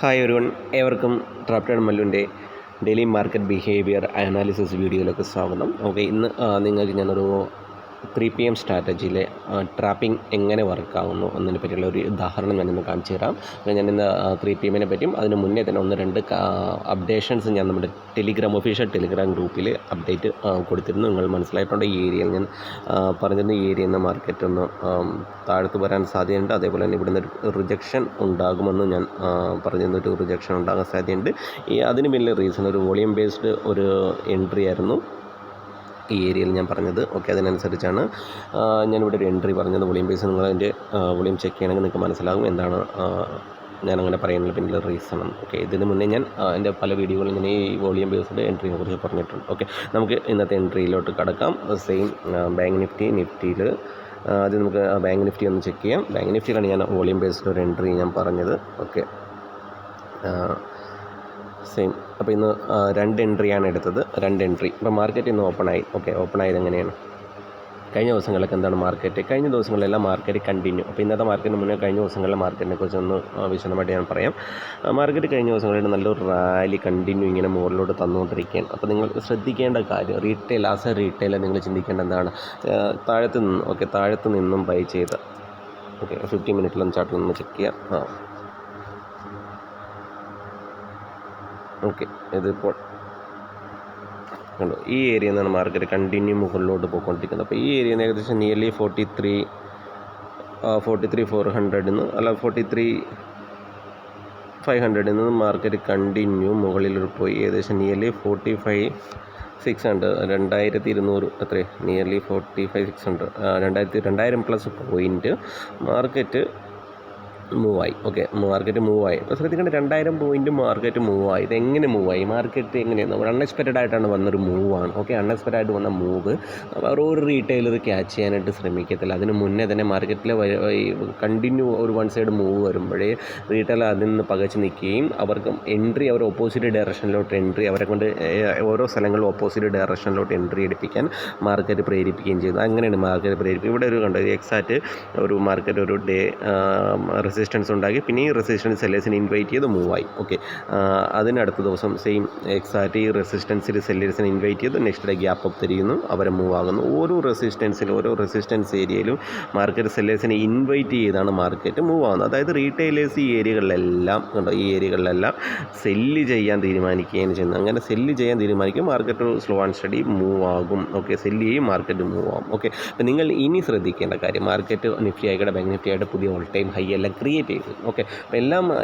Hi everyone, ഏവർക്കും ട്രാപ്റ്റഡ് മല്ലുവിൻ്റെ daily market behaviour analysis വീഡിയോയിലേക്ക് സ്വാഗതം. ഓക്കെ, ഇന്ന് നിങ്ങൾക്ക് ഞാനൊരു 3 PM സ്ട്രാറ്റജിയിലെ ട്രാപ്പിംഗ് എങ്ങനെ വർക്കാവുന്നു എന്നതിനെ പറ്റിയുള്ള ഒരു ഉദാഹരണം ഞാനിന്ന് കാണിച്ചു തരാം. ഞാനിന്ന് 3 PM പറ്റിയും അതിന് മുന്നേ തന്നെ 1-2 അപ്ഡേഷൻസ് ഞാൻ നമ്മുടെ ഒഫീഷ്യൽ ടെലിഗ്രാം ഗ്രൂപ്പിൽ അപ്ഡേറ്റ് കൊടുത്തിരുന്നു. നിങ്ങൾ മനസ്സിലായിട്ടുണ്ട്. ഈ ഏരിയയിൽ ഞാൻ പറഞ്ഞിരുന്നു, ഈ ഏരിയയിൽ നിന്ന് മാർക്കറ്റ് ഒന്ന് താഴത്ത് വരാൻ സാധ്യതയുണ്ട്. അതേപോലെ തന്നെ ഇവിടുന്ന് ഒരു റിജക്ഷൻ ഉണ്ടാകുമെന്ന് ഞാൻ പറഞ്ഞിരുന്നു. ഒരു റിജക്ഷൻ ഉണ്ടാകാൻ സാധ്യതയുണ്ട്. അതിന് വലിയ റീസൺ ഒരു വോളിയം ബേസ്ഡ് ഒരു എൻട്രി ആയിരുന്നു ഈ ഏരിയയിൽ ഞാൻ പറഞ്ഞത്. ഓക്കെ, അതിനനുസരിച്ചാണ് ഞാനിവിടെ ഒരു എൻട്രി പറഞ്ഞത്. വോളിയം ബേസ് നിങ്ങളതിൻ്റെ വോളിയം ചെക്ക് ചെയ്യണമെങ്കിൽ നിങ്ങൾക്ക് മനസ്സിലാകും എന്താണ് ഞാനങ്ങനെ പറയുന്നതിന് പിന്നിലെ റീസൺ. ഓക്കെ, ഇതിന് മുന്നേ ഞാൻ എൻ്റെ പല വീഡിയോകളിൽ ഞാൻ ഈ വോളിയം ബേസ്ഡ് എൻട്രിയെ കുറിച്ച് പറഞ്ഞിട്ടുണ്ട്. ഓക്കെ, നമുക്ക് ഇന്നത്തെ എൻട്രിയിലോട്ട് കടക്കാം. സെയിം ബാങ്ക് നിഫ്റ്റിയിൽ ആദ്യം നമുക്ക് ബാങ്ക് നിഫ്റ്റി ഒന്ന് ചെക്ക് ചെയ്യാം. ബാങ്ക് നിഫ്റ്റിയിലാണ് ഞാൻ വോളിയം ബേസ്ഡ് ഒരു എൻട്രി ഞാൻ പറഞ്ഞത്. Okay, same. അപ്പോൾ ഇന്ന് 2 എൻട്രിയാണ് എടുത്തത്. 2 എൻട്രി. ഇപ്പോൾ മാർക്കറ്റ് ഇന്ന് ഓപ്പണായി. ഓക്കെ, ഓപ്പണായത് എങ്ങനെയാണ്? കഴിഞ്ഞ ദിവസങ്ങളിലൊക്കെ എന്താണ് മാർക്കറ്റ്? കഴിഞ്ഞ ദിവസങ്ങളിലെല്ലാം മാർക്കറ്റ് കണ്ടിന്യൂ. അപ്പോൾ ഇന്നത്തെ മാർക്കറ്റിന് മുന്നേ കഴിഞ്ഞ ദിവസങ്ങളിലെ മാർക്കറ്റിനെ കുറിച്ച് ഒന്ന് വിശദമായിട്ട് ഞാൻ പറയാം. മാർക്കറ്റ് കഴിഞ്ഞ ദിവസങ്ങളിൽ നല്ലൊരു റാലി കണ്ടിന്യൂ ഇങ്ങനെ മുകളിലോട്ട് തന്നുകൊണ്ടിരിക്കുകയാണ്. അപ്പോൾ നിങ്ങൾ ശ്രദ്ധിക്കേണ്ട കാര്യം, ആസ് എ റീറ്റെയിലർ നിങ്ങൾ ചിന്തിക്കേണ്ട എന്താണ്, താഴത്ത് നിന്നും ബൈ ചെയ്ത 50 മിനിറ്റിലൊന്ന് ചാർട്ടിൽ നിന്ന് ചെക്ക് ചെയ്യാം. ഓക്കെ, ഇതിപ്പോൾ കണ്ടോ, ഈ ഏരിയയിൽ നിന്നാണ് മാർക്കറ്റ് കണ്ടിന്യൂ മുകളിലോട്ട് പോയിക്കൊണ്ടിരിക്കുന്നത്. അപ്പോൾ ഈ ഏരിയയിൽ നിന്ന് ഏകദേശം നിയർലി 43,400 അല്ല 43,500 നിന്ന് മാർക്കറ്റ് കണ്ടിന്യൂ മുകളിൽ പോയി ഏകദേശം നിയർലി 45,600 2200 എത്രയും നിയർലി 45,600 2000 പ്ലസ് പോയിൻറ്റ് മാർക്കറ്റ് മൂവായി. ഓക്കെ, മാർക്കറ്റ് മൂവായി. അപ്പോൾ ശ്രദ്ധിക്കേണ്ട, 2000 പോയിൻറ്റ് മാർക്കറ്റ് മൂവായി. ഇതെങ്ങനെ മൂവായി? മാർക്കറ്റ് എങ്ങനെയാണ്? അൺഎക്സ്പെക്റ്റഡ് ആയിട്ടാണ് വന്നൊരു മൂവാണ്. ഓക്കെ, അൺഎക്സ്പെക്റ്റഡ് ആയിട്ട് വന്ന മൂവ് ഒരു റീറ്റെയിലർ ക്യാച്ച് ചെയ്യാനായിട്ട് ശ്രമിക്കത്തില്ല. അതിന് മുന്നേ തന്നെ മാർക്കറ്റിൽ കണ്ടിന്യൂ ഒരു വൺ സൈഡ് മൂവ് വരുമ്പോഴേ റീറ്റെയിലർ അതിൽ നിന്ന് പകച്ച് നിൽക്കുകയും അവർക്ക് എൻട്രി അവർ ഓപ്പോസിറ്റ് ഡയറക്ഷനിലോട്ട് എൻട്രി അവരെ കൊണ്ട് ഓരോ സ്ഥലങ്ങളിലും ഓപ്പോസിറ്റ് ഡയറക്ഷനിലോട്ട് എൻട്രി എടുപ്പിക്കാൻ മാർക്കറ്റ് പ്രേരിപ്പിക്കുകയും ചെയ്തു. അങ്ങനെയാണ് മാർക്കറ്റ് പ്രേരിപ്പിക്കുക. ഇവിടെ ഒരു കണ്ടത് എക്സാക്റ്റ് ഒരു മാർക്കറ്റ് ഒരു ഡേ റെസിസ്റ്റൻസ് ഉണ്ടാക്കി, പിന്നെ ഈ റെസിസ്റ്റൻസ് സെല്ലേഴ്സിനെ ഇൻവൈറ്റ് ചെയ്ത് മൂവായി. ഓക്കെ, അതിനടുത്ത ദിവസം സെയിം എക്സാക്റ്റ് ഈ റെസിസ്റ്റൻസിൽ സെല്ലേഴ്സിനെ ഇൻവൈറ്റ് ചെയ്ത് നെക്സ്റ്റ് ഡേ ഗ്യാപ്പ് അപ്പ് തരികയും അവരെ മൂവ് ആകുന്നു. ഓരോ റെസിസ്റ്റൻസ് ഏരിയയിലും മാർക്കറ്റ് സെല്ലേഴ്സിനെ ഇൻവൈറ്റ് ചെയ്താണ് മാർക്കറ്റ് മൂവ് ആകുന്നത്. അതായത് റീറ്റെയിലേഴ്സ് ഈ ഏരിയകളിലെല്ലാം സെല്ല് ചെയ്യാൻ തീരുമാനിക്കുകയാണ് ചെയ്യുന്നത്. അങ്ങനെ സെല്ല് ചെയ്യാൻ തീരുമാനിക്കും, market slow and study move ആകും. ഓക്കെ, സെല്ല് ചെയ്യും, മാർക്കറ്റ് മൂവ് ആകും. ഓക്കെ, അപ്പോൾ നിങ്ങൾ ഇനി ശ്രദ്ധിക്കേണ്ട കാര്യം, മാർക്കറ്റ് നിഫ്റ്റി ആയിക്കോട്ടെ ബാങ്ക് നിഫ്റ്റി ആയിട്ട് പുതിയ ഓൾ ടൈം ഹൈ എല്ലാം ക്രിയേറ്റ് ചെയ്തു. ഓക്കെ, അപ്പോൾ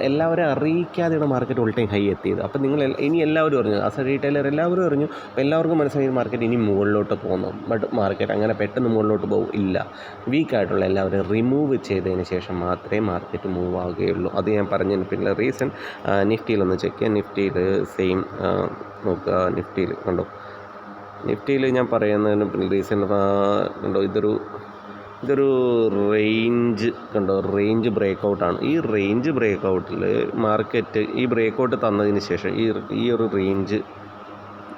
എല്ലാവരും അറിയിക്കാതെയാണ് മാർക്കറ്റ് ഓൾ ടൈം ഹൈ എത്തിയത്. അപ്പോൾ നിങ്ങൾ ഇനി എല്ലാവരും അറിഞ്ഞു, ആസ് എ റീറ്റെയിലർ എല്ലാവരും അറിഞ്ഞു. അപ്പോൾ എല്ലാവർക്കും മനസ്സിലായി മാർക്കറ്റ് ഇനി മുകളിലോട്ട് പോകുന്നു. ബട്ട് മാർക്കറ്റ് അങ്ങനെ പെട്ടെന്ന് മുകളിലോട്ട് പോകും ഇല്ല. വീക്കായിട്ടുള്ള എല്ലാവരും റിമൂവ് ചെയ്തതിന് ശേഷം മാത്രമേ മാർക്കറ്റ് മൂവ് ആവുകയുള്ളൂ. അത് ഞാൻ പറഞ്ഞതിന് പിന്നെ റീസൺ നിഫ്റ്റിയിലൊന്ന് ചെക്ക് ചെയ്യാം. നിഫ്റ്റിയിൽ സെയിം നോക്കുക. നിഫ്റ്റിയിൽ കണ്ടോ, നിഫ്റ്റിയിൽ ഞാൻ പറയുന്നതിന് പിന്നെ റീസൺ കണ്ടോ, ഇതൊരു റേഞ്ച് കണ്ടോ, റേഞ്ച് ബ്രേക്കൗട്ടാണ്. ഈ റേഞ്ച് ബ്രേക്കൗട്ടിൽ മാർക്കറ്റ് ഈ ബ്രേക്കൗട്ട് തന്നതിന് ശേഷം ഈ ഒരു റേഞ്ച്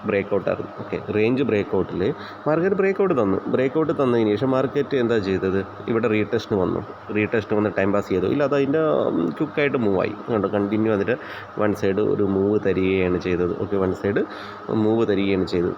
ബ്രേക്കൗട്ടായിരുന്നു. ഓക്കെ, റേഞ്ച് ബ്രേക്കൗട്ടിൽ മാർക്കറ്റ് ബ്രേക്കൗട്ട് തന്നതിന് ശേഷം മാർക്കറ്റ് എന്താ ചെയ്തത്, ഇവിടെ റീടെസ്റ്റ് വന്ന് ടൈം പാസ് ചെയ്തു. ഇല്ല, അത് അതിൻ്റെ ക്വിക്കായിട്ട് മൂവായി. കണ്ടോ, കണ്ടിന്യൂ അതിൻ്റെ വൺ സൈഡ് ഒരു മൂവ് തരികയാണ് ചെയ്തത്. ഓക്കെ, വൺ സൈഡ് മൂവ് തരികയാണ് ചെയ്തത്.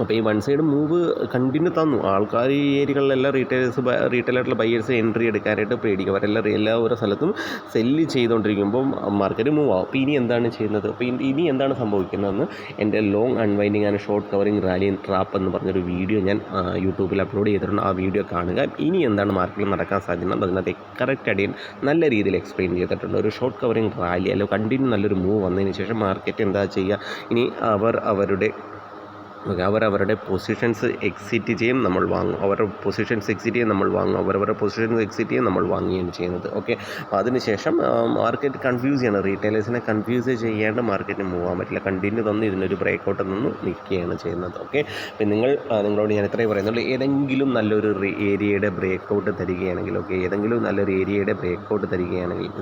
അപ്പോൾ ഈ വൺ സൈഡ് മൂവ് കണ്ടിന്യൂ തന്നു. ആൾക്കാർ ഈ ഏരിയകളിലെല്ലാം റീറ്റെയിലായിട്ടുള്ള ബയേഴ്സ് എൻട്രി എടുക്കാനായിട്ട് പേടിക്കും. അവരെല്ലാം ഓരോ സ്ഥലത്തും സെല്ല് ചെയ്തുകൊണ്ടിരിക്കുമ്പോൾ മാർക്കറ്റ് മൂവ് ആവും. അപ്പോൾ ഇനി എന്താണ് ചെയ്യുന്നത്? അപ്പോൾ ഇനി എന്താണ് സംഭവിക്കുന്നതെന്ന് എൻ്റെ long unwinding and short covering rally trap എന്ന് പറഞ്ഞൊരു വീഡിയോ ഞാൻ യൂട്യൂബിൽ അപ്ലോഡ് ചെയ്തിട്ടുണ്ട്. ആ വീഡിയോ കാണുക. ഇനി എന്താണ് മാർക്കറ്റിൽ നടക്കാൻ സാധ്യത അതിനകത്ത് കറക്റ്റ് അടിയിൽ നല്ല രീതിയിൽ എക്സ്പ്ലെയിൻ ചെയ്തിട്ടുണ്ട്. ഒരു ഷോർട്ട് കവറിങ് റാലി അല്ലെങ്കിൽ കണ്ടിന്യൂ നല്ലൊരു മൂവ് വന്നതിന് ശേഷം മാർക്കറ്റ് എന്താ ചെയ്യുക, ഇനി അവരവരുടെ പൊസിഷൻസ് എക്സിറ്റ് ചെയ്യും, നമ്മൾ വാങ്ങും. അവരുടെ പൊസിഷൻസ് എക്സിറ്റ് ചെയ്യും, നമ്മൾ വാങ്ങും. അവരവരുടെ പൊസിഷൻസ് എക്സിറ്റ് ചെയ്യും, നമ്മൾ വാങ്ങുകയാണ് ചെയ്യുന്നത്. ഓക്കെ, അപ്പോൾ അതിനുശേഷം മാർക്കറ്റ് കൺഫ്യൂസ് ചെയ്യണം. റീറ്റെയിലേഴ്സിനെ കൺഫ്യൂസ് ചെയ്യാണ്ട് മാർക്കറ്റിന് മൂവ് ആകാൻ പറ്റില്ല. കണ്ടിന്യൂ തന്ന് ഇതിനൊരു ബ്രേക്കൗട്ട് നിന്ന് നിൽക്കുകയാണ് ചെയ്യുന്നത്. ഓക്കെ, അപ്പോൾ നിങ്ങളോട് ഞാൻ ഇത്രയും പറയുന്നുള്ളൂ. ഏതെങ്കിലും നല്ലൊരു ഏരിയയുടെ ബ്രേക്കൗട്ട് തരികയാണെങ്കിൽ,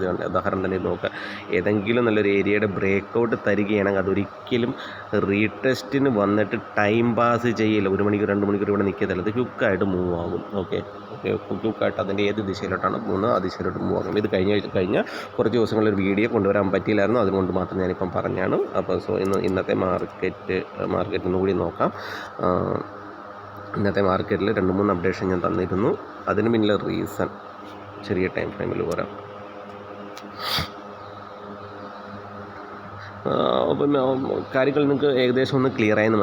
ഇത് ഉദാഹരണം തന്നെ നോക്കുക. ഏതെങ്കിലും നല്ലൊരു ഏരിയയുടെ ബ്രേക്കൗട്ട് തരികയാണെങ്കിൽ അതൊരിക്കലും റീടെസ്റ്റിന് വന്നിട്ട് ടൈം പാസ് ചെയ്യില്ല, 1 മണിക്കൂർ 2 മണിക്കൂർ ഇവിടെ നിൽക്കത്തില്ല, ഇത് ക്വിക്കായിട്ട് മൂവ് ആകും. ഓക്കെ, ക്വിക്കായിട്ട് അതിൻ്റെ ഏത് ദിശയിലോട്ടാണ് പോകുന്നത് ആ ദിശയിലോട്ട് മൂവ് ആകും. ഇത് കഴിഞ്ഞ കുറച്ച് ദിവസങ്ങളിൽ ഒരു വീഡിയോ കൊണ്ടുവരാൻ പറ്റിയില്ലായിരുന്നു, അതുകൊണ്ട് മാത്രം ഞാനിപ്പം പറഞ്ഞാണ്. അപ്പോൾ ഇന്നത്തെ മാർക്കറ്റിൽ കൂടി നോക്കാം. ഇന്നത്തെ മാർക്കറ്റിൽ 2-3 അപ്ഡേഷൻ ഞാൻ തന്നിരുന്നു. അതിന് പിന്നിലെ റീസൺ ചെറിയ ടൈം ഫ്രെയിമിൽ പറയാം. അപ്പം കാര്യങ്ങൾ നിങ്ങൾക്ക് ഏകദേശം ഒന്ന് ക്ലിയറായെന്ന്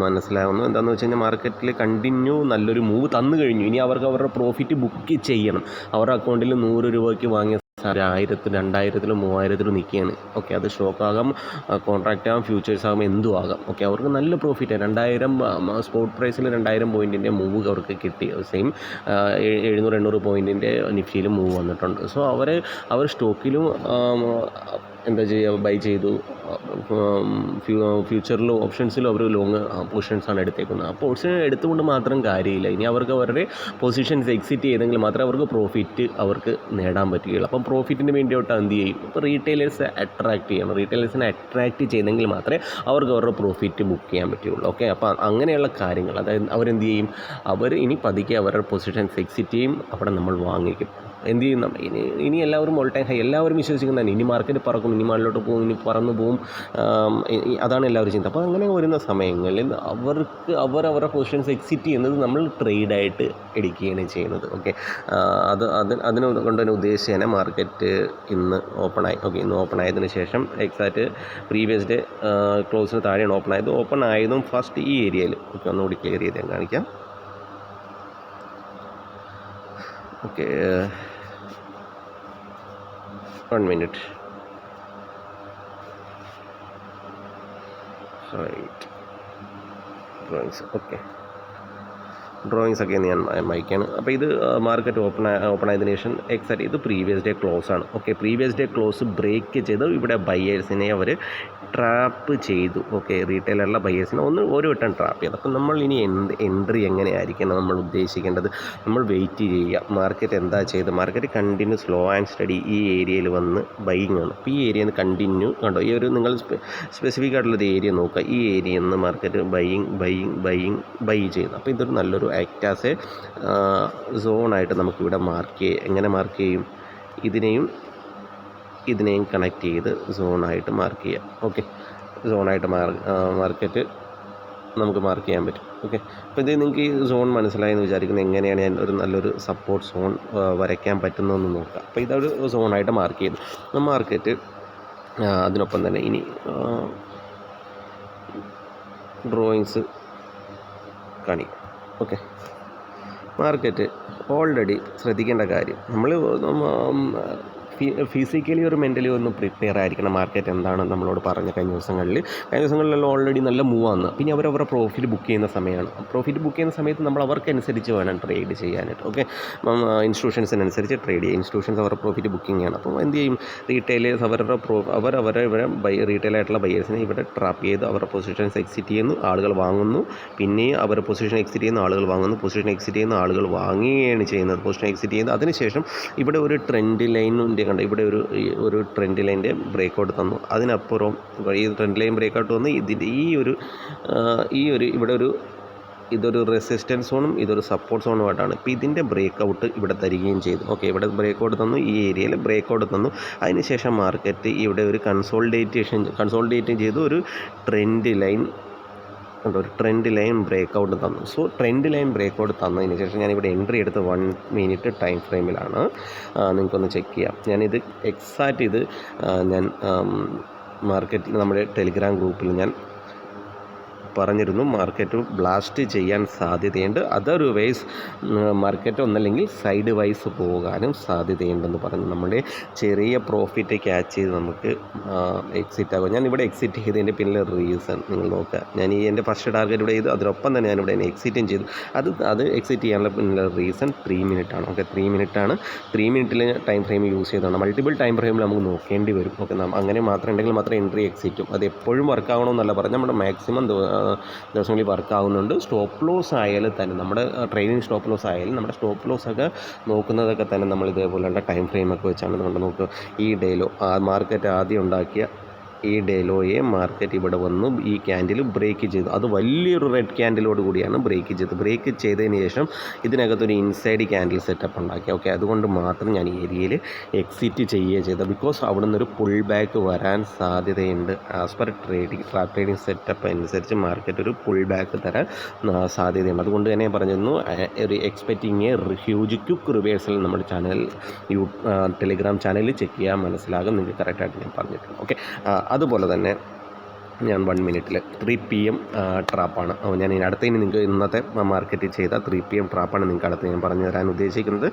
മനസ്സിലാവുന്നു. എന്താണെന്ന് വെച്ച് കഴിഞ്ഞാൽ മാർക്കറ്റിൽ കണ്ടിന്യൂ നല്ലൊരു മൂവ് തന്നു കഴിഞ്ഞു. ഇനി അവർക്ക് അവരുടെ പ്രോഫിറ്റ് ബുക്ക് ചെയ്യണം. അവരുടെ അക്കൗണ്ടിൽ 100 രൂപയ്ക്ക് വാങ്ങിയ 1000, 2000, 3000 നിൽക്കുകയാണ്. ഓക്കെ, അത് സ്റ്റോക്കാകാം, കോൺട്രാക്റ്റ് ആകാം, ഫ്യൂച്ചേഴ്സ് ആകാം, എന്തും ആകാം. ഓക്കെ, അവർക്ക് നല്ല പ്രോഫിറ്റ് 2000 സ്പോട്ട് പ്രൈസിൽ 2000 പോയിൻറ്റിൻ്റെ മൂവ് അവർക്ക് കിട്ടി. സെയിം 700-800 പോയിൻറ്റിൻ്റെ നിഫ്റ്റിയിലും മൂവ് വന്നിട്ടുണ്ട്. സോ അവർ സ്റ്റോക്കിലും എന്താ ചെയ്യുക, ബൈ ചെയ്തു. ഫ്യൂച്ചറിലും ഓപ്ഷൻസിലും അവർ ലോങ് പൊസിഷൻസാണ് എടുത്തേക്കുന്നത്. ആ പൊസിഷൻ എടുത്തുകൊണ്ട് മാത്രം കാര്യമില്ല. ഇനി അവർക്ക് അവരുടെ പൊസിഷൻസ് എക്സിറ്റ് ചെയ്തെങ്കിൽ മാത്രമേ അവർക്ക് പ്രോഫിറ്റ് അവർക്ക് നേടാൻ പറ്റുകയുള്ളൂ. അപ്പം പ്രോഫിറ്റിന് വേണ്ടിയിട്ട് എന്ത് ചെയ്യും, ഇപ്പോൾ റീറ്റെയിലേഴ്സ് അട്രാക്റ്റ് ചെയ്യണം. റീറ്റെയിലേഴ്സിനെ അട്രാക്റ്റ് ചെയ്തെങ്കിൽ മാത്രമേ അവർക്ക് അവരുടെ പ്രോഫിറ്റ് ബുക്ക് ചെയ്യാൻ പറ്റുകയുള്ളൂ. ഓക്കെ, അപ്പോൾ അങ്ങനെയുള്ള കാര്യങ്ങൾ, അതായത് അവരെന്ത് ചെയ്യും, അവർ ഇനി പതുക്കെ അവരുടെ പൊസിഷൻസ് എക്സിറ്റ് ചെയ്യും, അവിടെ നമ്മൾ വാങ്ങിക്കും. എന്ത് ചെയ്യും, ഇനി എല്ലാവരും ഓൾ ടൈം ഹൈ, എല്ലാവരും വിശ്വസിക്കുന്നതാണ് ഇനി മാർക്കറ്റ് പറക്കും, ഇനി മാളിലോട്ട് പോകും, ഇനി പറന്നു പോവും. അതാണ് എല്ലാവരും ചിന്ത. അപ്പോൾ അങ്ങനെ വരുന്ന സമയങ്ങളിൽ അവരുടെ പൊസിഷൻസ് എക്സിറ്റ് ചെയ്യുന്നത് നമ്മൾ ട്രേഡായിട്ട് എടുക്കുകയാണ് ചെയ്യുന്നത്. ഓക്കെ, അതിന് കൊണ്ട് തന്നെ ഉദ്ദേശിച്ചേനെ മാർക്കറ്റ് ഇന്ന് ഓപ്പണായി. ഓക്കെ, ഇന്ന് ഓപ്പൺ ആയതിനു ശേഷം എക്സാക്റ്റ് പ്രീവിയസ് ഡേ ക്ലോസിന് താഴെയാണ് ഓപ്പൺ ആയത്. ഓപ്പൺ ആയതും ഫസ്റ്റ് ഈ ഏരിയയിൽ, ഓക്കെ, ഒന്നുകൂടി ക്ലിയർ ചെയ്ത് ഞാൻ കാണിക്കാം. Okay, 1 minute. Right. Drawings. Okay. Drawings ഒക്കെ ഞാൻ വായിക്കുകയാണ്. അപ്പോൾ ഇത് മാർക്കറ്റ് ഓപ്പൺ ആയതിനു ശേഷം എക്സാക്റ്റ് ഇത് പ്രീവിയസ് ഡേ ക്ലോസ് ആണ്. Okay, previous day close break ചെയ്ത് ഇവിടെ ബയേഴ്സിനെ അവർ ട്രാപ്പ് ചെയ്തു. ഓക്കെ, റീറ്റെയിലറുള്ള ബയേഴ്സിനെ ഒരു വട്ടം ട്രാപ്പ് ചെയ്തു. അപ്പോൾ നമ്മൾ ഇനി എൻട്രി എങ്ങനെയായിരിക്കണം നമ്മൾ ഉദ്ദേശിക്കേണ്ടത്, നമ്മൾ വെയിറ്റ് ചെയ്യുക. മാർക്കറ്റ് എന്താ ചെയ്ത്, market continue slow and study ഈ ഏരിയയിൽ വന്ന് ബൈയിങ് ആണ്. അപ്പോൾ ഈ ഏരിയയിൽ നിന്ന് കണ്ടിന്യൂ കണ്ടോ, ഈ ഒരു നിങ്ങൾ സ്പെസിഫിക് ആയിട്ടുള്ളൊരു ഏരിയ നോക്കുക. ഈ ഏരിയയിൽ നിന്ന് മാർക്കറ്റ് ബൈ ചെയ്തു. അപ്പോൾ ഇതൊരു നല്ലൊരു ആക്ട് ആസ് എ സോണായിട്ട് നമുക്കിവിടെ എങ്ങനെ മാർക്ക് ചെയ്യും, ഇതിനെയും കണക്ട് ചെയ്ത് സോണായിട്ട് മാർക്ക് ചെയ്യാം. ഓക്കെ, സോണായിട്ട് മാർക്കറ്റ് നമുക്ക് മാർക്ക് ചെയ്യാൻ പറ്റും. ഓക്കെ, അപ്പോൾ ഇത് നിങ്ങൾക്ക് ഈ സോൺ മനസ്സിലായെന്ന് വിചാരിക്കുന്നത്. എങ്ങനെയാണ് ഞാൻ ഒരു നല്ലൊരു സപ്പോർട്ട് സോൺ വരയ്ക്കാൻ പറ്റുന്നതെന്ന് നോക്കാം. അപ്പോൾ ഇതൊരു സോണായിട്ട് മാർക്ക് ചെയ്തു മാർക്കറ്റ്. അതിനൊപ്പം തന്നെ ഇനി ഡ്രോയിങ്സ് കാണിക്കും. ഓക്കെ, മാർക്കറ്റ് ഓൾറെഡി ശ്രദ്ധിക്കേണ്ട കാര്യം, നമ്മൾ ഫിസിക്കലി ഒരു മെൻ്റലി ഒന്ന് പ്രിപ്പയർ ആയിരിക്കണം. മാർക്കറ്റ് എന്താണ് നമ്മളോട് പറഞ്ഞ കഴിഞ്ഞ ദിവസങ്ങളിലെല്ലാം ഓൾറെഡി നല്ല മൂവാണ്. പിന്നെ അവരവരുടെ പ്രോഫിറ്റ് ബുക്ക് ചെയ്യുന്ന സമയമാണ്. പ്രോഫിറ്റ് ബുക്ക് ചെയ്യുന്ന സമയത്ത് നമ്മൾ അവർക്കനുസരിച്ച് വേണം ട്രേഡ് ചെയ്യാനായിട്ട്. ഓക്കെ, ഇൻസ്റ്റിറ്റ്യൂഷൻസിനനുസരിച്ച് ട്രേഡ് ചെയ്യുക. ഇൻസ്റ്റിറ്റ്യൂഷൻസ് അവരുടെ പ്രോഫിറ്റ് ബുക്കിംഗ് ആണ്. അപ്പോൾ എന്ത് ചെയ്യും, റീറ്റെയിലേഴ്സ് അവരുടെ റീറ്റെയിലായിട്ടുള്ള ബയേഴ്സിനെ ഇവിടെ ട്രാപ്പ് ചെയ്ത് അവരുടെ പൊസിഷൻസ് എക്സിറ്റ് ചെയ്യുന്നു, ആളുകൾ വാങ്ങുന്നു. പിന്നെ അവരുടെ പൊസിഷൻ എക്സിറ്റ് ചെയ്യുന്ന ആളുകൾ വാങ്ങുന്നു, പൊസിഷൻ എക്സിറ്റ് ചെയ്യുന്ന ആളുകൾ വാങ്ങുകയാണ് ചെയ്യുന്നത്. പൊസിഷൻ എക്സിറ്റ് ചെയ്യുന്നത്. അതിനുശേഷം ഇവിടെ ഒരു ട്രെൻഡ് ലൈനിൻ്റെ കണ്ട് ഇവിടെ ഒരു ട്രെൻഡ് ലൈൻ്റെ ബ്രേക്കൗട്ട് തന്നു. അതിനപ്പുറം ഈ ട്രെൻഡ് ലൈൻ ബ്രേക്കൗട്ട് വന്ന് ഇതിൻ്റെ ഇതൊരു റെസിസ്റ്റൻസ് സോണും ഇതൊരു സപ്പോർട്ട് സോണുമായിട്ടാണ്. ഇപ്പോൾ ഇതിൻ്റെ ബ്രേക്കൗട്ട് ഇവിടെ തരികയും ചെയ്തു. ഓക്കെ, ഇവിടെ ബ്രേക്കൗട്ട് തന്നു, ഈ ഏരിയയിൽ ബ്രേക്കൗട്ട് തന്നു. അതിനുശേഷം മാർക്കറ്റ് ഇവിടെ ഒരു കൺസോൾഡേറ്റ് ചെയ്തു ഒരു ട്രെൻഡ് ലൈൻ ബ്രേക്കൗട്ട് തന്നു. സോ ട്രെൻഡ് ലൈൻ ബ്രേക്കൗട്ട് തന്നതിന് ശേഷം ഞാനിവിടെ എൻട്രി എടുത്ത് 1 മിനിറ്റ് ടൈം ഫ്രെയിമിലാണ്. നിങ്ങൾക്കൊന്ന് ചെക്ക് ചെയ്യാം. ഞാനിത് എക്സാക്റ്റ് ഞാൻ മാർക്കറ്റിൽ നമ്മുടെ ടെലിഗ്രാം ഗ്രൂപ്പിൽ ഞാൻ പറഞ്ഞിരുന്നു മാർക്കറ്റ് ബ്ലാസ്റ്റ് ചെയ്യാൻ സാധ്യതയുണ്ട്. അതർവൈസ് മാർക്കറ്റ് ഒന്നല്ലെങ്കിൽ സൈഡ് വൈസ് പോകാനും സാധ്യതയുണ്ടെന്ന് പറഞ്ഞു. നമ്മുടെ ചെറിയ പ്രോഫിറ്റ് ക്യാച്ച് ചെയ്ത് നമുക്ക് എക്സിറ്റ് ആകും. ഞാനിവിടെ എക്സിറ്റ് ചെയ്തതിൻ്റെ പിന്നിലെ റീസൺ നിങ്ങൾ നോക്കുക. ഞാൻ എൻ്റെ ഫസ്റ്റ് ടാർഗറ്റ് ഇവിടെ ചെയ്തു, അതിനൊപ്പം തന്നെ ഞാനിവിടെ എക്സിറ്റും ചെയ്തു. അത് എക്സിറ്റ് ചെയ്യാനുള്ള പിന്നിലെ റീസൺ 3 മിനിറ്റാണ്. ഓക്കെ, 3 മിനിറ്റാണ്. 3 മിനിറ്റിൽ ടൈം ഫ്രെയിം യൂസ് ചെയ്തതാണ്. മൾട്ടിപ്പിൾ ടൈം ഫ്രെയിമിൽ നമുക്ക് നോക്കേണ്ടി വരും. ഓക്കെ, അങ്ങനെ മാത്രം ഉണ്ടെങ്കിൽ മാത്രം എൻട്രി എക്സിറ്റും. അത് എപ്പോഴും വർക്കാവണമെന്നല്ല പറഞ്ഞാൽ നമ്മുടെ മാക്സിമം ദിവസങ്ങളിൽ വർക്കാവുന്നുണ്ട്. സ്റ്റോപ്പ് ലോസ് ആയാലും തന്നെ നമ്മുടെ ട്രെയിനിങ് സ്റ്റോപ്പ് ലോസ് ആയാലും നമ്മുടെ സ്റ്റോപ്പ് ലോസ് ഒക്കെ നോക്കുന്നതൊക്കെ തന്നെ നമ്മൾ ഇതേപോലെയുള്ള ടൈം ഫ്രെയിമൊക്കെ വെച്ചാണ് നമ്മൾ നോക്കുക. ഈ ഡേയിലോ മാർക്കറ്റ് ആദ്യം ഉണ്ടാക്കിയ ഈ ഡേ ലോയെ മാർക്കറ്റ് ഇവിടെ വന്നു ഈ ക്യാൻഡിൽ ബ്രേക്ക് ചെയ്തു. അത് വലിയൊരു റെഡ് ക്യാൻഡിലോട് കൂടിയാണ് ബ്രേക്ക് ചെയ്തത്. ബ്രേക്ക് ചെയ്തതിന് ശേഷം ഇതിനകത്തൊരു ഇൻസൈഡ് ക്യാൻഡിൽ സെറ്റപ്പ് ഉണ്ടാക്കി. ഓക്കെ, അതുകൊണ്ട് മാത്രം ഞാൻ ഈ ഏരിയയിൽ എക്സിറ്റ് ചെയ്യുകയാണ് ചെയ്തത്. ബിക്കോസ് അവിടെ നിന്നൊരു പുൾ ബാക്ക് വരാൻ സാധ്യതയുണ്ട്. ആസ് പെർ ട്രേഡിംഗ് സെറ്റപ്പ് അനുസരിച്ച് മാർക്കറ്റ് ഒരു പുൾ ബാക്ക് തരാൻ സാധ്യതയുണ്ട്. അതുകൊണ്ട് തന്നെ പറഞ്ഞിരുന്നു ഒരു expecting A huge quick reversal നമ്മുടെ ചാനൽ ടെലിഗ്രാം ചാനലിൽ ചെക്ക് ചെയ്യാൻ മനസ്സിലാകും. നിങ്ങൾക്ക് കറക്റ്റായിട്ട് ഞാൻ പറഞ്ഞിട്ടുണ്ട്. ഓക്കെ, അതുപോലെ തന്നെ ഞാൻ 1 മിനിറ്റിൽ 3 PM ട്രാപ്പാണ് ഞാൻ അടുത്തതിന് നിങ്ങൾക്ക് ഇന്നത്തെ മാർക്കറ്റിൽ ചെയ്ത 3 PM ട്രാപ്പാണ് നിങ്ങൾക്ക് അടുത്ത് ഞാൻ പറഞ്ഞു തരാൻ ഉദ്ദേശിക്കുന്നത്.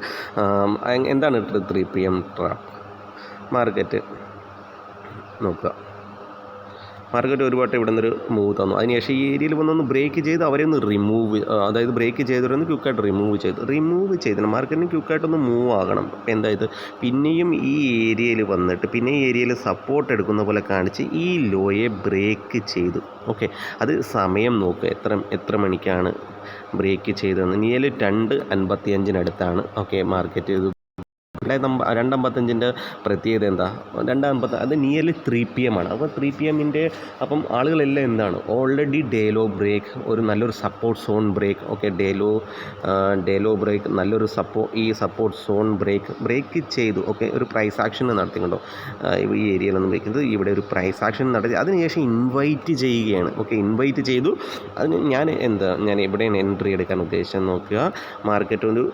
എന്താണ് 3 PM ട്രാപ്പ്? മാർക്കറ്റ് നോക്കുക, മാർക്കറ്റ് ഒരു വട്ടം ഇവിടെ നിന്നൊരു മൂവ് തന്നു. അതിനുശേഷം ഈ ഏരിയയിൽ വന്നൊന്ന് ബ്രേക്ക് ചെയ്ത് അവരെ ഒന്ന് റിമൂവ്, അതായത് ബ്രേക്ക് ചെയ്തവരൊന്ന് ക്വിക്കായിട്ട് റിമൂവ് ചെയ്തിട്ട് മാർക്കറ്റിന് ക്വിക്കായിട്ടൊന്ന് മൂവ് ആകണം. അപ്പോൾ എന്തായത് പിന്നെയും ഈ ഏരിയയിൽ വന്നിട്ട് പിന്നെ ഈ ഏരിയയിൽ സപ്പോർട്ട് എടുക്കുന്ന പോലെ കാണിച്ച് ഈ ലോയെ ബ്രേക്ക് ചെയ്തു. ഓക്കെ, അത് സമയം നോക്കുക എത്ര മണിക്കാണ് ബ്രേക്ക് ചെയ്തതെന്ന്. നിയർലി 2:55 ഓക്കെ മാർക്കറ്റ് ഇത് 2:55 പ്രത്യേകത എന്താ? 2:50 അത് നിയർലി 3 PM ആണ്. അപ്പോൾ 3 PM അപ്പം ആളുകളെല്ലാം എന്താണ് ഓൾറെഡി ഡേലോ ബ്രേക്ക് ഒരു നല്ലൊരു support zone break. Okay, day low break നല്ലൊരു ഈ സപ്പോർട്ട് സോൺ ബ്രേക്ക് ചെയ്തു. ഓക്കെ, ഒരു പ്രൈസ് ആക്ഷൻ നടത്തിക്കൊണ്ടോ ഈ ഏരിയയിലൊന്നും ബ്രേക്ക് ചെയ്തു. ഇവിടെ ഒരു പ്രൈസ് ആക്ഷൻ നടത്തി അതിനുശേഷം ഇൻവൈറ്റ് ചെയ്യുകയാണ്. ഓക്കെ, ഇൻവൈറ്റ് ചെയ്തു. അതിന് ഞാൻ എവിടെയാണ് എൻട്രി എടുക്കാൻ ഉദ്ദേശിച്ചത് നോക്കുക. മാർക്കറ്റ് ഒരു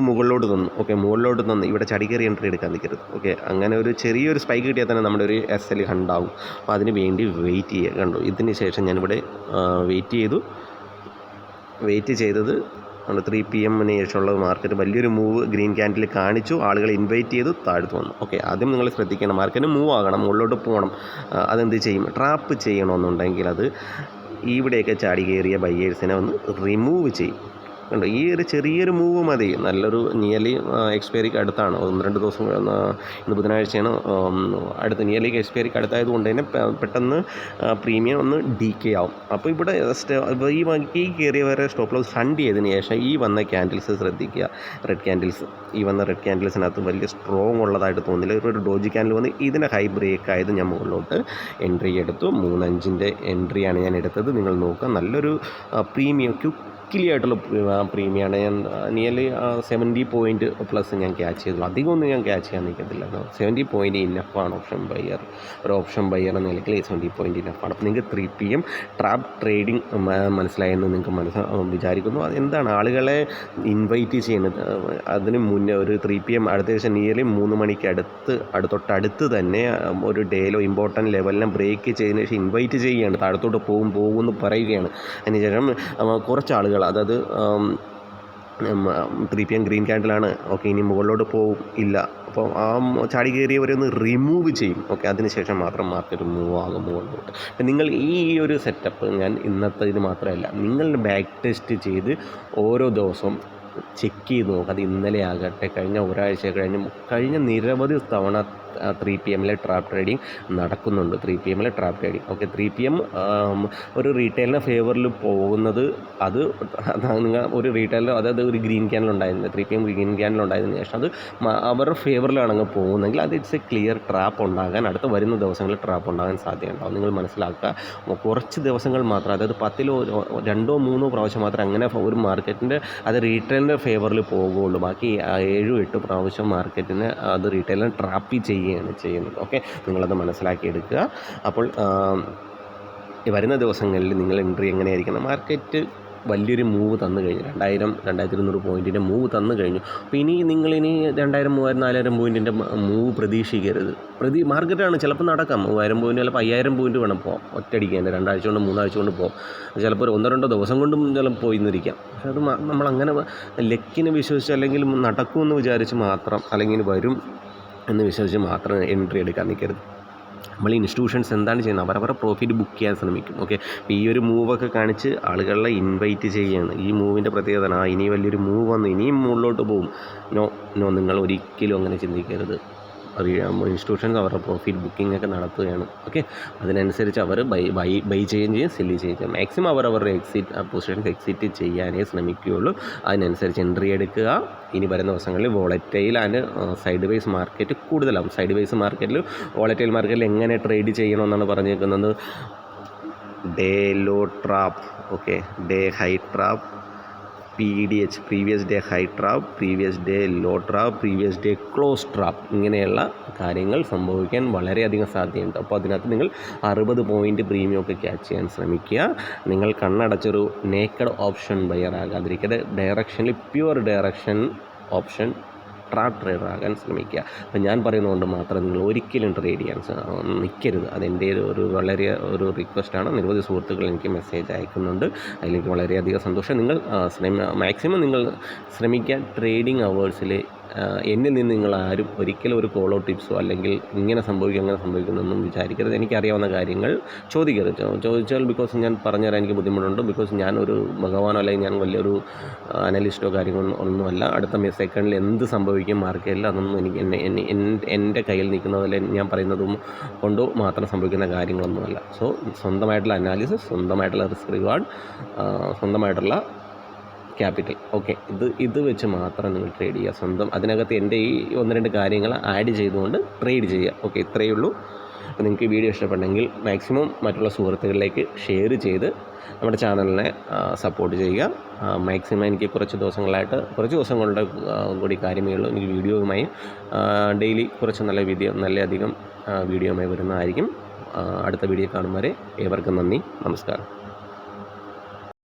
മുകളിലോട്ട് തന്നു. ഓക്കെ, മുകളിലോട്ട് തന്നു. ഇവിടെ ചടികയറി എൻട്രി എടുക്കാൻ നിൽക്കരുത്. ഓക്കെ, അങ്ങനെ ഒരു ചെറിയൊരു സ്പൈക്ക് കിട്ടിയാൽ തന്നെ നമ്മുടെ ഒരു SL ഹണ്ടാവും. അപ്പോൾ അതിന് വേണ്ടി വെയിറ്റ് ചെയ്യുക. കണ്ടു, ഇതിന് ശേഷം ഞാനിവിടെ വെയിറ്റ് ചെയ്തത് 3 PM ശേഷമുള്ള മാർക്കറ്റ് വലിയൊരു മൂവ് ഗ്രീൻ ക്യാൻഡിൽ കാണിച്ചു. ആളുകൾ ഇൻവൈറ്റ് ചെയ്തു, താഴ്ത്തു വന്നു. ഓക്കെ, ആദ്യം നിങ്ങൾ ശ്രദ്ധിക്കണം, മാർക്കറ്റ് മൂവ് ആകണം, മുകളിലോട്ട് പോകണം. അതെന്ത് ചെയ്യും? ട്രാപ്പ് ചെയ്യണമെന്നുണ്ടെങ്കിൽ അത് ഇവിടെയൊക്കെ ചാടി കയറിയ ബയ്യേഴ്സിനെ ഒന്ന് റിമൂവ് ചെയ്യും. കണ്ടോ, ഈ ഒരു ചെറിയൊരു മൂവ് മതി. നല്ലൊരു നിയർലി എക്സ്പയറിക്ക് അടുത്താണ്. 1-2 ദിവസം ഇന്ന് ബുധനാഴ്ചയാണ്. അടുത്ത് നിയർലി എക്സ്പയറിക്ക് അടുത്തായതുകൊണ്ട് തന്നെ പെട്ടെന്ന് പ്രീമിയം ഒന്ന് ഡീക്കേ ആവും. അപ്പോൾ ഇവിടെ ഈ കയറിയ വരെ സ്റ്റോപ്പ് ലോസ് ഫണ്ട് ചെയ്തതിന് ശേഷം ഈ വന്ന ക്യാൻഡിൽസ് ശ്രദ്ധിക്കുക. റെഡ് ക്യാൻഡിൽസ്, ഈ വന്ന റെഡ് ക്യാൻഡിൽസിനകത്ത് വലിയ സ്ട്രോങ് ഉള്ളതായിട്ട് തോന്നില്ല. ഒരു ഡോജി ക്യാൻഡിൽ വന്ന് ഇതിന് ഹൈ ബ്രേക്ക് ആയത് ഞാൻ മുകളിലോട്ട് എൻട്രി എടുത്തു. 3.5 എൻട്രിയാണ് ഞാൻ എടുത്തത്. നിങ്ങൾ നോക്കുക, നല്ലൊരു പ്രീമിയം ആയിട്ടുള്ള പ്രീമിയമാണ്. ഞാൻ നിയർലി 70 പോയിൻറ്റ് പ്ലസ് ഞാൻ ക്യാച്ച് ചെയ്തു. അധികമൊന്നും ഞാൻ ക്യാച്ച് ചെയ്യാൻ നിൽക്കത്തില്ല. 70 പോയിൻറ്റ് ഇന്നഫാണ്. ഒരു ഓപ്ഷൻ ബയ്യർ എന്ന നിലയ്ക്ക് 70 പോയിൻറ്റ് ഇന്നഫാണ്. അപ്പോൾ നിങ്ങൾക്ക് 3 PM ട്രാപ്പ് ട്രേഡിംഗ് മനസ്സിലായെന്ന് നിങ്ങൾക്ക് വിചാരിക്കുന്നു. അതെന്താണ് ആളുകളെ ഇൻവൈറ്റ് ചെയ്യുന്നത്? അതിന് മുന്നേ ഒരു 3 PM അടുത്ത ദിവസം നിയർലി 3 മണിക്ക് തൊട്ടടുത്ത് തന്നെ ഒരു ഡേയിലോ ഇമ്പോർട്ടൻറ്റ് ലെവലിനെ ബ്രേക്ക് ചെയ്തതിന് ശേഷം ഇൻവൈറ്റ് ചെയ്യുകയാണ്. താഴത്തോട്ട് പോകുമെന്ന് പറയുകയാണ്. അതിനുശേഷം കുറച്ച് ആളുകൾ, അതായത് 3 PM ഗ്രീൻ ക്യാൻഡിലാണ്. ഓക്കെ, ഇനി മുകളിലോട്ട് ഇല്ല. അപ്പോൾ ആ ചാടി കയറിയവരെ ഒന്ന് റിമൂവ് ചെയ്യും. ഓക്കെ, അതിനുശേഷം മാത്രം മാർക്കറ്റ് മൂവ് ആകും മുകളിലോട്ട്. അപ്പം നിങ്ങൾ ഈ ഒരു സെറ്റപ്പ് ഞാൻ ഇന്നത്തെ ഇത് മാത്രമല്ല, നിങ്ങൾ ബാക്ക് ടെസ്റ്റ് ചെയ്ത് ഓരോ ദിവസവും ചെക്ക് ചെയ്ത് നോക്കുക. അത് ഇന്നലെ ആകട്ടെ, കഴിഞ്ഞ ഒരാഴ്ച കഴിഞ്ഞ നിരവധി തവണ 3 PM ട്രാപ്പ് ട്രേഡിംഗ് നടക്കുന്നുണ്ട്. 3 PM trap trading. Okay, 3 PM ഒരു റീറ്റെയിലിൻ്റെ ഫേവറിൽ പോകുന്നത് അത് നിങ്ങൾ ഒരു റീറ്റെയിലർ, അതായത് ഒരു ഗ്രീൻ ക്യാൻഡിൽ ഉണ്ടായിരുന്നു, 3 PM ഗ്രീൻ ക്യാൻഡിൽ ഉണ്ടായതിനു ശേഷം അത് അവരുടെ ഫേവറിലാണ് അങ്ങ് പോകുന്നതെങ്കിൽ അത് ഇറ്റ്സ് എ ക്ലിയർ ട്രാപ്പ് ഉണ്ടാകാൻ, അടുത്ത വരുന്ന ദിവസങ്ങളിൽ ട്രാപ്പ് ഉണ്ടാകാൻ സാധ്യതയുണ്ടാവും. നിങ്ങൾ മനസ്സിലാക്കുക, കുറച്ച് ദിവസങ്ങൾ മാത്രം, അതായത് 10-ലോ 2-3 പ്രാവശ്യം മാത്രമേ അങ്ങനെ ഒരു മാർക്കറ്റിൻ്റെ അത് റീറ്റെയിലിൻ്റെ ഫേവറിൽ പോകുകയുള്ളൂ. ബാക്കി 7-8 പ്രാവശ്യം മാർക്കറ്റിനെ അത് റീറ്റെയിലിനെ ട്രാപ്പ് ചെയ്യുന്നത്. ഓക്കെ, നിങ്ങളത് മനസ്സിലാക്കിയെടുക്കുക. അപ്പോൾ വരുന്ന ദിവസങ്ങളിൽ നിങ്ങൾ എൻട്രി എങ്ങനെയായിരിക്കണം? മാർക്കറ്റ് വലിയൊരു മൂവ് തന്നു കഴിഞ്ഞു, 2000-2200 പോയിൻറ്റിൻ്റെ മൂവ് തന്നു കഴിഞ്ഞു. അപ്പോൾ ഇനി 2000, 3000, 4000 പോയിൻറ്റിൻ്റെ മൂവ് പ്രതീക്ഷിക്കരുത്. മാർക്കറ്റാണ്, ചിലപ്പോൾ നടക്കാം 3000 പോയിൻറ്റ്, ചിലപ്പോൾ 5000 പോയിൻറ്റ് വേണം പോകാം ഒറ്റയടിക്ക് തന്നെ. 2 ആഴ്ച കൊണ്ട് 3 ആഴ്ച കൊണ്ട് പോകാം, ചിലപ്പോൾ ഒരു 1-2 ദിവസം കൊണ്ടും ചിലപ്പോൾ പോയിന്നിരിക്കാം. പക്ഷെ അത് നമ്മളങ്ങനെ ലക്കിനെ വിശ്വസിച്ച് അല്ലെങ്കിൽ നടക്കുമെന്ന് വിചാരിച്ച് മാത്രം, അല്ലെങ്കിൽ വരും എന്ന് വിശ്വസിച്ച് മാത്രം എൻട്രി എടുക്കാൻ നിൽക്കരുത്. നമ്മൾ ഇൻസ്റ്റിറ്റ്യൂഷൻസ് എന്താണ് ചെയ്യുന്നത്? അവരവരുടെ പ്രോഫിറ്റ് ബുക്ക് ചെയ്യാൻ ശ്രമിക്കും. ഓക്കെ, അപ്പോൾ ഈ ഒരു മൂവൊക്കെ കാണിച്ച് ആളുകളെ ഇൻവൈറ്റ് ചെയ്യുകയാണ്. ഈ മൂവിൻ്റെ പ്രത്യേകത ഇനി വലിയൊരു മൂവ് വന്നു, ഇനിയും മുകളിലോട്ട് പോകും. നോ, നിങ്ങൾ ഒരിക്കലും അങ്ങനെ ചിന്തിക്കരുത്. ഇൻസ്റ്റിറ്റ്യൂഷൻസ് അവരുടെ പ്രോഫിറ്റ് ബുക്കിംഗ് ഒക്കെ നടത്തുകയാണ്. ഓക്കെ, അതിനനുസരിച്ച് അവർ ബൈ ചെയ്യുകയും ചെയ്യും, സെല്ല് ചെയ്യുകയും ചെയ്യും. മാക്സിമം അവരുടെ പൊസിഷൻസ് എക്സിറ്റ് ചെയ്യാനേ ശ്രമിക്കുകയുള്ളൂ. അതിനനുസരിച്ച് എൻട്രി എടുക്കുക. ഇനി വരുന്ന ദിവസങ്ങളിൽ volatile and sideways market കൂടുതലാവും. സൈഡ് വേസ് മാർക്കറ്റിൽ വോളറ്റൈൽ മാർക്കറ്റിൽ എങ്ങനെ ട്രേഡ് ചെയ്യണമെന്നാണ് പറഞ്ഞേക്കുന്നത്. Day low trap, okay, day high trap, PDH previous day high trap, previous day low trap, previous day close trap, ഇങ്ങനെയുള്ള കാര്യങ്ങൾ സംഭവിക്കാൻ വളരെയധികം സാധ്യതയുണ്ട്. അപ്പോൾ അതിനകത്ത് നിങ്ങൾ 60 പോയിൻറ്റ് പ്രീമിയം ഒക്കെ ക്യാച്ച് ചെയ്യാൻ ശ്രമിക്കുക. നിങ്ങൾ കണ്ണടച്ചൊരു നേക്കഡ് ഓപ്ഷൻ ബയർ ആകാതിരിക്കട്ടെ. ഡയറക്ഷനിൽ പ്യുവർ ഡയറക്ഷൻ ഓപ്ഷൻ ട്രേഡർ ആകാൻ ശ്രമിക്കുക. അപ്പം ഞാൻ പറയുന്നതുകൊണ്ട് മാത്രം നിങ്ങൾ ഒരിക്കലും ട്രേഡ് ചെയ്യാൻ നിൽക്കരുത്. അതെൻ്റെ വളരെ റിക്വസ്റ്റാണ്. നിരവധി സുഹൃത്തുക്കൾ എനിക്ക് മെസ്സേജ് അയക്കുന്നുണ്ട്. അതിലേക്ക് വളരെയധികം സന്തോഷം. നിങ്ങൾ മാക്സിമം നിങ്ങൾ ശ്രമിക്കാൻ ട്രേഡിംഗ് അവേഴ്സിൽ എന്നിൽ നിന്ന് നിങ്ങൾ ആരും ഒരിക്കലും ഒരു കോളോ ടിപ്സോ അല്ലെങ്കിൽ ഇങ്ങനെ സംഭവിക്കും അങ്ങനെ സംഭവിക്കുന്നൊന്നും വിചാരിക്കരുത്. എനിക്കറിയാവുന്ന കാര്യങ്ങൾ ചോദിക്കരുത്. ചോദിച്ചാൽ ബിക്കോസ് ഞാൻ പറഞ്ഞുതരാൻ എനിക്ക് ബുദ്ധിമുട്ടുണ്ട്. ബിക്കോസ് ഞാനൊരു ഭഗവാനോ അല്ലെങ്കിൽ ഞാൻ വലിയൊരു അനലിസ്റ്റോ കാര്യങ്ങളോ ഒന്നുമല്ല. അടുത്ത സെക്കൻഡിൽ എന്ത് സംഭവിക്കും മാർക്കറ്റിൽ അതൊന്നും എനിക്ക് എൻ്റെ കയ്യിൽ നിൽക്കുന്നതല്ല ഞാൻ പറയുന്നതും കൊണ്ടോ മാത്രം സംഭവിക്കുന്ന കാര്യങ്ങളൊന്നുമല്ല. സോ സ്വന്തമായിട്ടുള്ള അനാലിസിസ്, സ്വന്തമായിട്ടുള്ള റിസ്ക് റിവാർഡ്, സ്വന്തമായിട്ടുള്ള ക്യാപിറ്റൽ, ഓക്കെ, ഇത് വെച്ച് മാത്രം നിങ്ങൾ ട്രേഡ് ചെയ്യുക. സ്വന്തം അതിനകത്ത് എൻ്റെ ഈ 1-2 കാര്യങ്ങൾ ആഡ് ചെയ്തുകൊണ്ട് ട്രേഡ് ചെയ്യുക. ഓക്കെ, ഇത്രയേ ഉള്ളൂ. അപ്പോൾ നിങ്ങൾക്ക് ഈ വീഡിയോ ഇഷ്ടപ്പെട്ടെങ്കിൽ മാക്സിമം മറ്റുള്ള സുഹൃത്തുക്കളിലേക്ക് ഷെയർ ചെയ്ത് നമ്മുടെ ചാനലിനെ സപ്പോർട്ട് ചെയ്യുക. മാക്സിമം എനിക്ക് കുറച്ച് ദിവസങ്ങളുടെ കൂടി കാര്യമേ ഉള്ളൂ. എനിക്ക് വീഡിയോയുമായി ഡെയിലി കുറച്ച് നല്ലധികം വീഡിയോയുമായി വരുന്നതായിരിക്കും. അടുത്ത വീഡിയോ കാണും വരെ ഏവർക്കും നന്ദി, നമസ്കാരം.